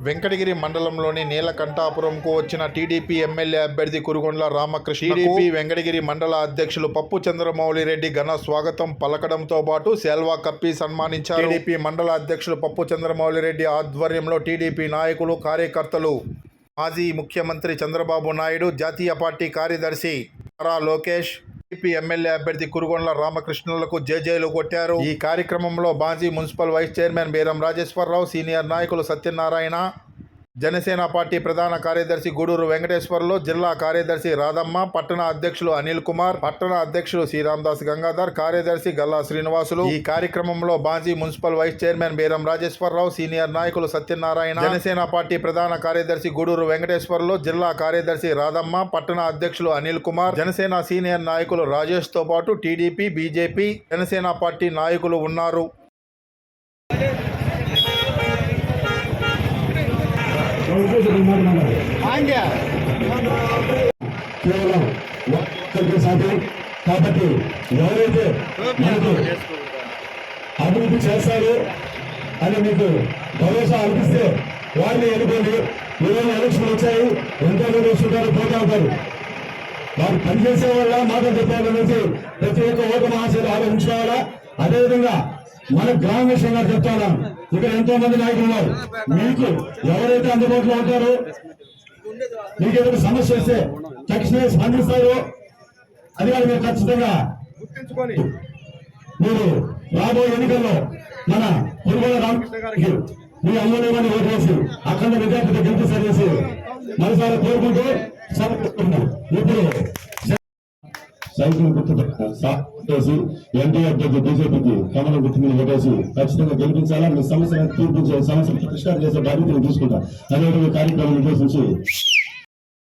వెంకటగిరి మండలంలోని నీలకంఠాపురంకు వచ్చిన TDP MLA అభ్యర్థి కురుగొండ్ల రామకృష్ణ టీడీపీ వెంకటగిరి మండల అధ్యక్షులు పప్పు చంద్రమౌళి రెడ్డి ఘన స్వాగతం పలకడంతో పాటు శాల్వా కప్పి సన్మానించారు. టీడీపీ మండల అధ్యక్షులు పప్పు చంద్రమౌళి రెడ్డి ఆధ్వర్యంలో టీడీపీ నాయకులు, కార్యకర్తలు, మాజీ ముఖ్యమంత్రి చంద్రబాబు నాయుడు, జాతీయ పార్టీ కార్యదర్శి నారా లోకేష్, టీడీపీ ఎమ్మెల్యే అభ్యర్థి కురుగొండ్ల రామకృష్ణులకు జేజేలు కొట్టారు. ఈ కార్యక్రమంలో మాజీ municipal vice chairman Beeram Rajeswararao, senior నాయకులు సత్యనారాయణ, జనసేన పార్టీ ప్రధాన కార్యదర్శి గూడూరు వెంకటేశ్వర్లు, జిల్లా కార్యదర్శి రాధమ్మ, పట్టణ అధ్యక్షులు అనిల్ కుమార్, పట్టణ అధ్యక్షులు శ్రీరామదాస్ గంగాధర్, కార్యదర్శి గల్లా శ్రీనివాసులు. ఈ కార్యక్రమంలో మాజీ municipal vice chairman Beeram Rajeswararao, senior నాయకులు సత్యనారాయణ, జనసేన పార్టీ ప్రధాన కార్యదర్శి గూడూరు వెంకటేశ్వర్లు, జిల్లా కార్యదర్శి రాధమ్మ, పట్టణ అధ్యక్షులు అనిల్ కుమార్, జనసేన సీనియర్ నాయకులు రాజేష్ తో పాటు టీడీపీ, బీజేపీ, జనసేన పార్టీ నాయకులు ఉన్నారు. కేవలం కాబట్టి ఎవరైతే మనకు అభివృద్ధి చేస్తారు అని మీకు భరోసా అనిపిస్తే వారిని ఎన్నుకోండి. ఈరోజు ఎలక్షన్లు వచ్చాయి, ఎంతో మంది వస్తుంటారు, పోతా ఉంటారు. వారు పనిచేసే వల్ల మాటలు చెప్పాలనేసి ప్రతి ఒక్క ఓటు మహాశయులు ఆలోచించుకోవాలా. అదేవిధంగా మన గ్రామ విషయంగా చెప్తాను, ఇక్కడ ఎంతో మంది నాయకులు ఉన్నారు. మీకు ఎవరైతే అందుబాటులో ఉంటారో, మీకు ఏదైనా సమస్య వస్తే తక్షణమే స్పందిస్తారు. అది వాళ్ళు మీరు ఖచ్చితంగా గుర్తించుకొని మీరు రాబోయే ఎన్నికల్లో మన కురుగొండ్ల రామకృష్ణ గారికి మీ అమూల్యమైన ఓటు వేసి అఖండ విద్యార్థి గెలిపిస్తారనేసి మనసారా కోరుకుంటూ సమర్పిస్తున్నాం. ఇప్పుడు సైకిల్ గుర్తు చేసి ఎన్డీఏ అభ్యర్థి బీజేపీకి కమలం గుర్తు మీద ఓటేసి ఖచ్చితంగా గెలిపించాలా. మీ సమస్యలను తీర్పించే సమస్యలు పరిష్కారం చేసే బాధ్యతను తీసుకుంటా. అదేవిధంగా కార్యక్రమం ఉద్దేశించి